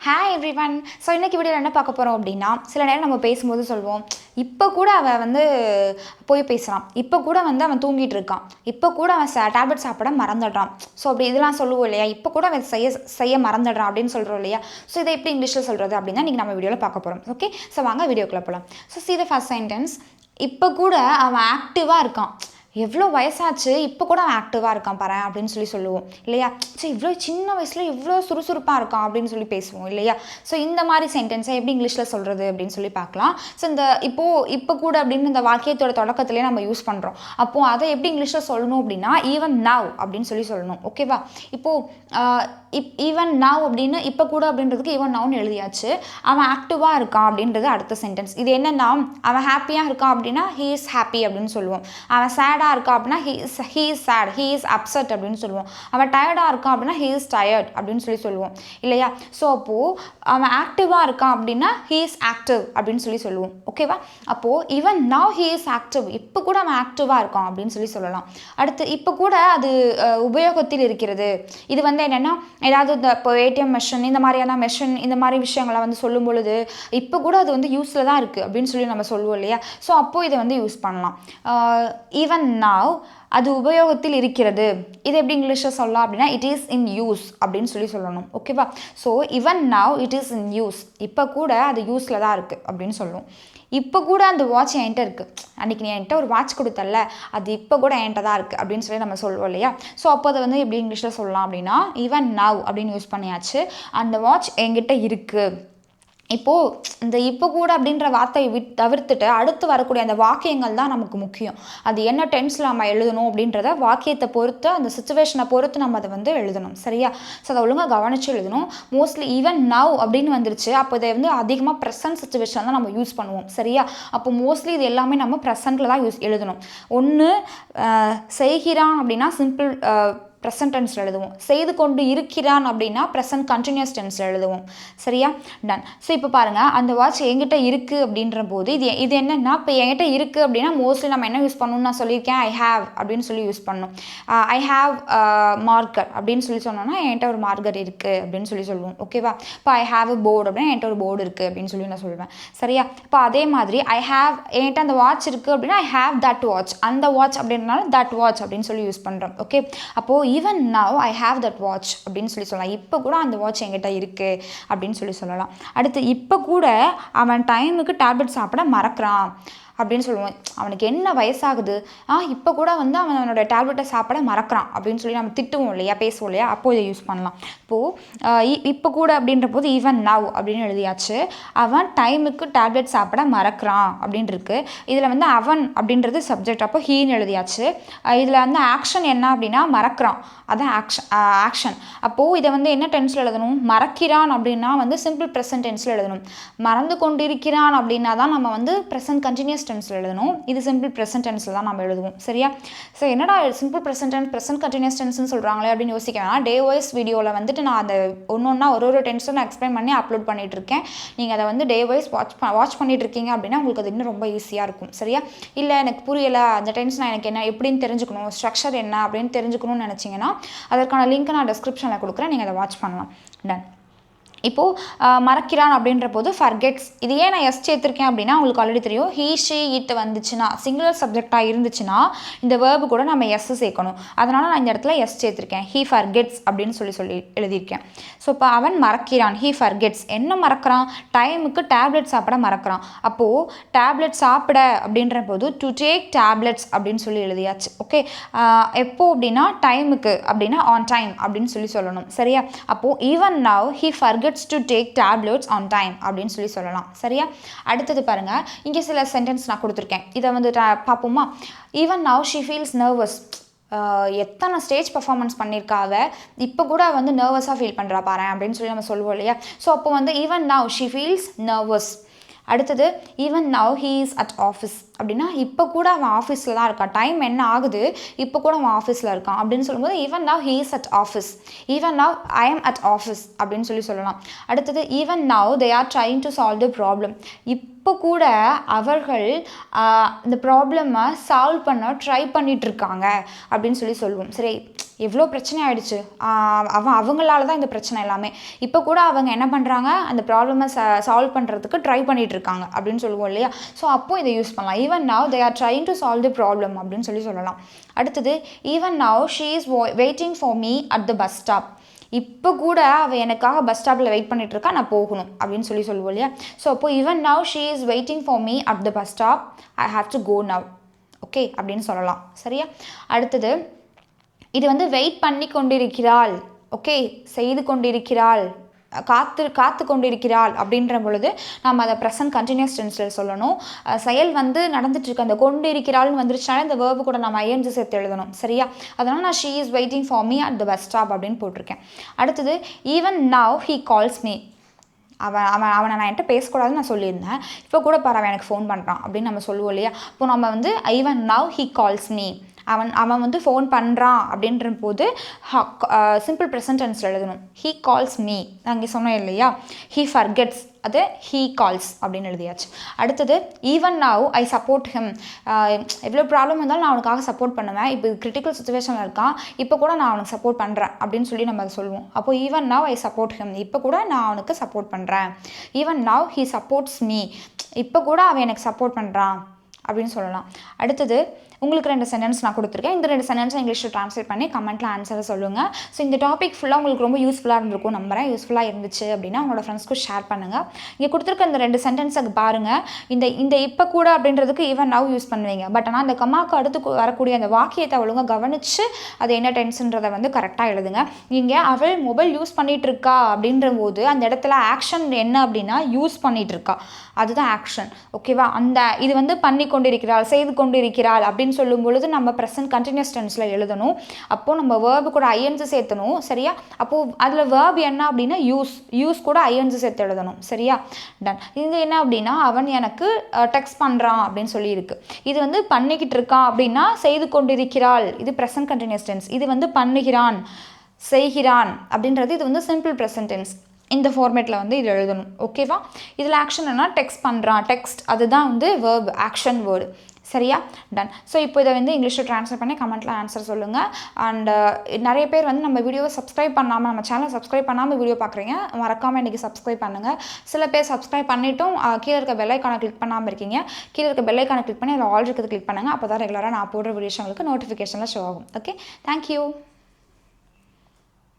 Hi everyone. So இன்றைக்கி வீடியோவில் என்ன பார்க்க போகிறோம் அப்படின்னா, சில நேரம் நம்ம பேசும்போது சொல்லுவோம், இப்போ கூட அவன் வந்து போய் பேசுகிறான், இப்போ கூட வந்து அவன் தூங்கிட்டு இருக்கான், இப்போ கூட அவன் டேப்லெட் சாப்பிட மறந்துடுறான். ஸோ அப்படி இதெல்லாம் சொல்லுவோம் இல்லையா, இப்போ கூட அவன் செய்ய மறந்துடுறான் அப்படின்னு சொல்கிறோம் இல்லையா. ஸோ இதை எப்படி இங்கிலீஷில் சொல்கிறது அப்படின்னா இன்றைக்கி நம்ம வீடியோவில் பார்க்க போகிறோம். ஓகே, ஸோ வாங்க வீடியோக்குள்ளே போகலாம். So see the first sentence. இப்போ கூட அவன் ஆக்டிவாக இருக்கான். எவ்வளோ வயசாச்சு, இப்போ கூட அவன் ஆக்டிவாக இருக்கான் பாரு அப்படின்னு சொல்லுவோம் இல்லையா. ஸோ இவ்வளோ சின்ன வயசில் இவ்வளோ சுறுசுறுப்பாக இருக்கான் அப்படின்னு பேசுவோம் இல்லையா. ஸோ இந்த மாதிரி சென்டென்ஸை எப்படி இங்கிலீஷில் சொல்கிறது அப்படின்னு பார்க்கலாம். ஸோ இந்த இப்போ கூட அப்படின்னு இந்த வாக்கியத்தோட தொடக்கத்திலே நம்ம யூஸ் பண்ணுறோம். அப்போது அதை எப்படி இங்கிலீஷில் சொல்லணும் அப்படின்னா ஈவன் நவ் அப்படின்னு சொல்லணும். ஓகேவா. இப்போது ஈவன் நவ் அப்படின்னு இப்போ கூட அப்படின்றதுக்கு ஈவன் நவ்னு எழுதியாச்சு. அவன் ஆக்டிவாக இருக்கான் அப்படின்றது அடுத்த சென்டென்ஸ். இது என்னன்னா, அவன் ஹாப்பியாக இருக்கான் அப்படின்னா ஹீ இஸ் ஹாப்பி அப்படின்னு சொல்லுவோம். அவன் சேடாக இருக்கான் அப்படின்னா he is sad, he is upset அப்படின்னு சொல்லுவோம். அவன் டயர்டாக இருக்கான் அப்படின்னா ஹீ இஸ் டயர்ட் அப்படின்னு சொல்லுவோம் இல்லையா. ஸோ அப்போது அவன் ஆக்டிவாக இருக்கான் அப்படின்னா ஹீ இஸ் ஆக்டிவ் அப்படின்னு சொல்லுவோம். ஓகேவா. அப்போது even now he is active, இப்போ கூட அவன் ஆக்டிவாக இருக்கான் அப்படின்னு சொல்லலாம். அடுத்து இப்போ கூட அது உபயோகத்தில் இருக்கிறது. இது வந்து என்னென்னா, ஏதாவது இந்த இப்போ ஏடிஎம் மெஷின் இந்த மாதிரியான மெஷின் இந்த மாதிரி விஷயங்களை வந்து சொல்லும் பொழுது இப்போ கூட அது வந்து யூஸில் தான் இருக்குது அப்படின்னு நம்ம சொல்லுவோம் இல்லையா. ஸோ அப்போது இதை வந்து யூஸ் பண்ணலாம். ஈவன் நவ் அது உபயோகத்தில் இருக்கிறது. இது எப்படி இங்கிலீஷில் சொல்லலாம் அப்படின்னா இட் இஸ் இன் யூஸ் அப்படின்னு சொல்லணும். ஓகேவா. So even now it is in use, இப்போ கூட அது யூஸில் தான் இருக்குது அப்படின்னு சொல்லுவோம். இப்போ கூட அந்த வாட்ச் என்கிட்ட இருக்குது, அன்றைக்கி நீ என்கிட்ட ஒரு வாட்ச் கொடுத்தல, அது இப்போ கூட என்கிட்ட தான் இருக்குது அப்படின்னு நம்ம சொல்லுவோம் இல்லையா. ஸோ அப்போ அதை வந்து எப்படி இங்கிலீஷில் சொல்லலாம் அப்படின்னா ஈவன் நவ் அப்படின்னு யூஸ் பண்ணியாச்சு. அந்த வாட்ச் என்கிட்ட இருக்குது. இப்போது இந்த இப்போ கூட அப்படின்ற வார்த்தையை தவிர்த்துட்டு அடுத்து வரக்கூடிய அந்த வாக்கியங்கள் தான் நமக்கு முக்கியம். அது என்ன டென்ஸில் நம்ம எழுதணும் அப்படின்றத வாக்கியத்தை பொறுத்து அந்த சிச்சுவேஷனை பொறுத்து நம்ம அதை வந்து எழுதணும். சரியா. ஸோ அதை ஒழுங்காக கவனித்து எழுதணும். மோஸ்ட்லி ஈவன் நவ் அப்படின்னு வந்துருச்சு, அப்போ இதை வந்து அதிகமாக ப்ரெசன்ட் சிச்சுவேஷன் தான் நம்ம யூஸ் பண்ணுவோம். சரியா. அப்போ மோஸ்ட்லி இது எல்லாமே நம்ம ப்ரெசண்ட்டில் தான் எழுதணும். ஒன்று செய்கிறான் அப்படின்னா சிம்பிள் ப்ரெசன்ட் டென்ஸில் எழுதுவோம். செய்து கொண்டு இருக்கிறான் அப்படின்னா ப்ரெசன்ட் கண்டினியூஸ் டென்ஸில் எழுதுவோம். சரியா. டன். ஸோ இப்போ பாருங்கள், அந்த வாட்ச் என்கிட்ட இருக்குது அப்படின்ற போது இது என்னென்னா, இப்போ என்கிட்ட இருக்குது அப்படின்னா மோஸ்ட்லி நம்ம என்ன யூஸ் பண்ணணும்னு நான் சொல்லியிருக்கேன், ஐ ஹாவ் அப்படின்னு யூஸ் பண்ணணும். ஐ ஹாவ் மார்க்கர் அப்படின்னு சொன்னோன்னா என்கிட்ட ஒரு மார்க்கர் இருக்குது அப்படின்னு சொல்லுவோம். ஓகேவா. இப்போ ஐ ஹாவ் அ போர்டு அப்படின்னா என்கிட்ட ஒரு போர்டு இருக்குது அப்படின்னு நான் சொல்லுவேன். சரியா. இப்போ அதே மாதிரி என்கிட்ட அந்த வாட்ச் இருக்குது அப்படின்னா ஐ ஹாவ் தட் வாட்ச், அந்த வாட்ச் அப்படின்றனால தட் வாட்ச் அப்படின்னு யூஸ் பண்ணுறோம். ஓகே. அப்போது even now I have that watch அப்படின்னு சொல்லலாம். இப்போ கூட அந்த வாட்ச் என்கிட்ட இருக்குது அப்படின்னு சொல்லலாம். அடுத்து இப்போ கூட அவன் டைமுக்கு டேப்லெட் சாப்பிட மறக்கிறான் அப்படின்னு சொல்லுவோம். அவனுக்கு என்ன வயசாகுது, இப்போ கூட வந்து அவனோட டேப்லெட்டை சாப்பிட மறக்கிறான் அப்படின்னு நம்ம திட்டுவோம் இல்லையா, பேசுவோம் இல்லையா. அப்போது இதை யூஸ் பண்ணலாம். இப்போது இப்போ கூட அப்படின்ற போது ஈவன் நவ் அப்படின்னு எழுதியாச்சு. அவன் டைமுக்கு டேப்லெட் சாப்பிட மறக்கிறான் அப்படின்னு இருக்கு. இதில் வந்து அவன் அப்படின்றது சப்ஜெக்ட், அப்போ ஹீன்னு எழுதியாச்சு. இதில் வந்து ஆக்ஷன் என்ன அப்படின்னா மறக்கிறான், அதான் ஆக்ஷன். அப்போது இதை வந்து என்ன டென்ஸில் எழுதணும், மறக்கிறான் அப்படின்னா வந்து சிம்பிள் ப்ரெசன்ட் டென்ஸில் எழுதணும். மறந்து கொண்டிருக்கிறான் அப்படின்னா தான் நம்ம வந்து ப்ரெசன்ட் கண்டினியூஸ் டென்ஸில் எழுதணும். இது சிம்பிள் ப்ரெசன்ட் டென்ஸில் தான் நம்ம எழுதுவோம். சரியா. ஸோ என்னடா simple present tense present continuous டென்ஸ்னு சொல்கிறாங்களே அப்படின்னு யோசிக்க வேணாம். டே வைஸ் வீடியோவில் வந்துட்டு நான் அந்த ஒன்றா ஒரு டென்ஸும் நான் எக்ஸ்பிளைன் பண்ணி அப்லோட் பண்ணிட்டு இருக்கேன். நீங்கள் அதை வந்து டே வைஸ் வாட்ச் பண்ணிட்டு இருக்கீங்க அப்படின்னா உங்களுக்கு அது இன்னும் ரொம்ப ஈஸியாக இருக்கும். சரியா. இல்லை எனக்கு புரியலை, அந்த டென்ஸ் நான் எனக்கு என்ன எப்படின்னு தெரிஞ்சுக்கணும், ஸ்ட்ரக்சர் என்ன அப்படின்னு தெரிஞ்சுக்கணும்னு நினச்சிங்கன்னா அதற்கான லிங்க் நான் டிஸ்கிரிப்ஷனில் கொடுக்குறேன், நீங்கள் அதை வாட்ச் பண்ணலாம். டன். இப்போது மறக்கிறான் அப்படின்ற போது ஃபர்கெட்ஸ். இது ஏன் நான் எஸ் சேர்த்துருக்கேன் அப்படின்னா உங்களுக்கு ஆல்ரெடி தெரியும், ஹீ ஷீ இட் வந்துச்சுன்னா சிங்குலர் சப்ஜெக்டாக இருந்துச்சுன்னா இந்த வேர்பு கூட நம்ம எஸ் சேர்க்கணும். அதனால் நான் இந்த இடத்துல எஸ் சேர்த்துருக்கேன். ஹீ ஃபர்கெட்ஸ் அப்படின்னு சொல்லி எழுதியிருக்கேன். ஸோ இப்போ அவன் மறக்கிறான், ஹீ ஃபர்கெட்ஸ். என்ன மறக்கிறான், டைமுக்கு டேப்லெட் சாப்பிட மறக்கிறான். அப்போது டேப்லெட் சாப்பிட அப்படின்ற போது டு டேக் டேப்லெட்ஸ் அப்படின்னு எழுதியாச்சு. ஓகே. எப்போ அப்படின்னா டைமுக்கு அப்படின்னா ஆன் டைம் அப்படின்னு சொல்லணும். சரியா. அப்போது even now he forgets to take tablets on time அப்படின்னு சொல்லலாம். சரியா. அடுத்தது பாருங்க, இங்கே சில சென்டென்ஸ் நான் கொடுத்துருக்கேன், இதை வந்து பார்ப்போமா. Even now she feels nervous. எத்தனை ஸ்டேஜ் பர்ஃபார்மன்ஸ் பண்ணியிருக்காவ, இப்போ கூட வந்து நர்வஸாக ஃபீல் பண்ணுறா பாரு அப்படின்னு நம்ம சொல்லுவோம் இல்லையா. ஸோ அப்போ வந்து even now she feels nervous. அடுத்தது even now he is at office அப்படின்னா இப்போ கூட அவன் ஆஃபீஸில் தான் இருக்கான், டைம் என்ன ஆகுது, இப்போ கூட அவன் ஆஃபீஸில் இருக்கான் அப்படின்னு சொல்லும்போது even now he is at office. Even now I am at office அப்படின்னு சொல்லலாம். அடுத்தது even now they are trying to solve the problem. இப்போ கூட அவர்கள் இந்த ப்ராப்ளமை சால்வ் பண்ண ட்ரை பண்ணிட்டு இருக்காங்க அப்படின்னு சொல்லுவோம். சரி. எவ்வளோ பிரச்சனை ஆகிடுச்சு, அவங்களால தான் இந்த பிரச்சனை எல்லாமே. இப்போ கூட அவங்க என்ன பண்ணுறாங்க, அந்த ப்ராப்ளமை சால்வ் பண்ணுறதுக்கு ட்ரை பண்ணிகிட்ருக்காங்க அப்படின்னு சொல்லுவோம் இல்லையா. ஸோ அப்போது இதை யூஸ் பண்ணலாம். Even now they are trying to solve the problem அப்படின்னு சொல்லலாம். அடுத்தது even now she is waiting for me at the bus stop. இப்போ கூட அவள் எனக்காக பஸ் ஸ்டாப்பில் வெயிட் பண்ணிகிட்ருக்கா, நான் போகணும் அப்படின்னு சொல்லுவோம் இல்லையா. ஸோ அப்போது even now she is waiting for me at the bus stop, I have to go now. Okay அப்படின்னு சொல்லலாம். சரியா. அடுத்தது இது வந்து வெயிட் பண்ணி கொண்டிருக்கிறாள், ஓகே, செய்து கொண்டிருக்கிறாள், காத்து கொண்டிருக்கிறாள் அப்படின்ற பொழுது நம்ம அதை ப்ரெசன்ட் கண்டினியூஸ் டென்ஸில் சொல்லணும். செயல் வந்து நடந்துட்டுருக்கு, அந்த கொண்டிருக்கிறாள்னு வந்துருச்சுனாலே இந்த வேர்பு கூட நம்ம ஐஎன்ஜி சேர்த்து எழுதணும். சரியா. அதனால் நான் she is waiting for me at the bus stop அப்படின்னு போட்டிருக்கேன். அடுத்தது even now he calls me. அவனை நான் என்கிட்ட பேசக்கூடாதுன்னு நான் சொல்லியிருந்தேன், இப்போ கூட பாரு அவன் எனக்கு ஃபோன் பண்ணுறான் அப்படின்னு நம்ம சொல்லுவோம் இல்லையா. இப்போ நம்ம வந்து even now he calls me, அவன் வந்து ஃபோன் பண்ணுறான் அப்படின்ற போது சிம்பிள் ப்ரெசன்ட் டென்ஸில் எழுதணும். ஹீ கால்ஸ் மீ, நான் இங்கே சொன்னேன் இல்லையா. ஹீ ஃபர்கெட்ஸ், அது ஹீ கால்ஸ் அப்படின்னு எழுதியாச்சு. அடுத்தது even now I support him. எவ்வளோ ப்ராப்ளம் இருந்தாலும் நான் அவனுக்காக சப்போர்ட் பண்ணுவேன், இப்போ கிரிட்டிக்கல் சுச்சுவேஷனில் இருக்கான், இப்போ கூட நான் அவனுக்கு சப்போர்ட் பண்ணுறேன் அப்படின்னு சொல்லி நம்ம அதை சொல்லுவோம். அப்போது even now I support him, இப்போ கூட நான் அவனுக்கு சப்போர்ட் பண்ணுறேன். Even now he supports me, இப்போ கூட அவன் எனக்கு சப்போர்ட் பண்ணுறான் அப்படின்னு சொல்லலாம். அடுத்தது உங்களுக்கு 2 சென்டென்ஸ் நான் கொடுத்துருக்கேன். இந்த 2 சென்டென்ஸை இங்கிலீஷில் ட்ரான்ஸ்லேட் பண்ணி கமெண்ட்டில் ஆன்சரை சொல்லுங்கள். ஸோ இந்த டாபிக் ஃபுல்லாக உங்களுக்கு ரொம்ப யூஸ்ஃபுல்லாக இருந்திருக்கும் நம்புறேன். யூஸ்ஃபுல்லாக இருந்துச்சு அப்படின்னா உங்களோட ஃப்ரெண்ட்ஸ்க்கு ஷேர் பண்ணுங்கள். இங்கே கொடுத்துருக்க இந்த 2 சென்டென்ஸுக்கு பாருங்கள். இந்த இப்போ கூட அப்படின்றதுக்கு ஈவன் நவ் யூஸ் பண்ணுவீங்க. பட் ஆனால் அந்த கமாக்கு அடுத்து வரக்கூடிய அந்த வாக்கியத்தை ஒழுங்காக கவனித்து அது என்ன டென்ஸுன்றதை வந்து கரெக்டாக எழுதுங்க. இங்கே அவள் மொபைல் யூஸ் பண்ணிகிட்டு இருக்கா அப்படின்ற போது அந்த இடத்துல ஆக்ஷன் என்ன அப்படின்னா யூஸ் பண்ணிகிட்டு இருக்கா, அதுதான் ஆக்ஷன். ஓகேவா. இது வந்து பண்ணி கொண்டிருக்கிறாள், செய்து கொண்டிருக்கிறாள் அப்படின்னு சொல்லும் பொழுது நம்ம ப்ரெசன்ட் கண்டினியூஸ் டென்ஸில் எழுதணும். அப்போது நம்ம வேர்பு கூட ஐஎன்ஜி சேர்த்தணும். சரியா. அப்போது அதில் வேர்பு என்ன அப்படின்னா யூஸ் கூட ஐஎன்ஜி சேர்த்து எழுதணும். சரியா. டன். இது என்ன அப்படின்னா அவன் எனக்கு டெக்ஸ்ட் பண்ணுறான் அப்படின்னு சொல்லியிருக்கு. இது வந்து பண்ணிக்கிட்டு இருக்கான் அப்படின்னா செய்து கொண்டிருக்கிறாள், இது ப்ரெசன்ட் கண்டினியூஸ் டென்ஸ். இது வந்து பண்ணுகிறான், செய்கிறான் அப்படின்றது இது வந்து சிம்பிள் ப்ரெசன்ட் டென்ஸ். இந்த ஃபார்மேட்டில் வந்து இது எழுதணும். ஓகேவா. இதில் ஆக்ஷன் என்ன, டெக்ஸ்ட் பண்ணுறான், டெக்ஸ்ட் அதுதான் வந்து வேர்பு, ஆக்ஷன் வேர்டு. சரியா. டன். ஸோ இப்போ இதை வந்து இங்கிலீஷில் ட்ரான்ஸ்லேட் பண்ணி கமெண்ட்டில் ஆன்சர் சொல்லுங்கள். அண்ட் நிறைய பேர் வந்து நம்ம வீடியோவை சப்ஸ்கிரைப் பண்ணாமல், நம்ம சேனலை சப்ஸ்கிரைப் பண்ணாமல் வீடியோ பார்க்குறீங்க, மறக்காமல் இன்றைக்கி சப்ஸ்கிரைப் பண்ணுங்கள். சில பேர் சப்ஸ்கிரைப் பண்ணிவிட்டும் கீழே இருக்க பெல் ஐக்கானை கிளிக் பண்ணாமல் இருக்கீங்க. கீழே இருக்க பெல் ஐக்கானை கிளிக் பண்ணி அதில் ஆல் இருக்கிறது கிளிக் பண்ணுங்கள். அப்போ தான் ரெகுலராக நான் போடுற வீடியோஸ் உங்களுக்கு நோட்டிஃபிகேஷனில் ஷோ ஆகும். ஓகே. தேங்க்யூ.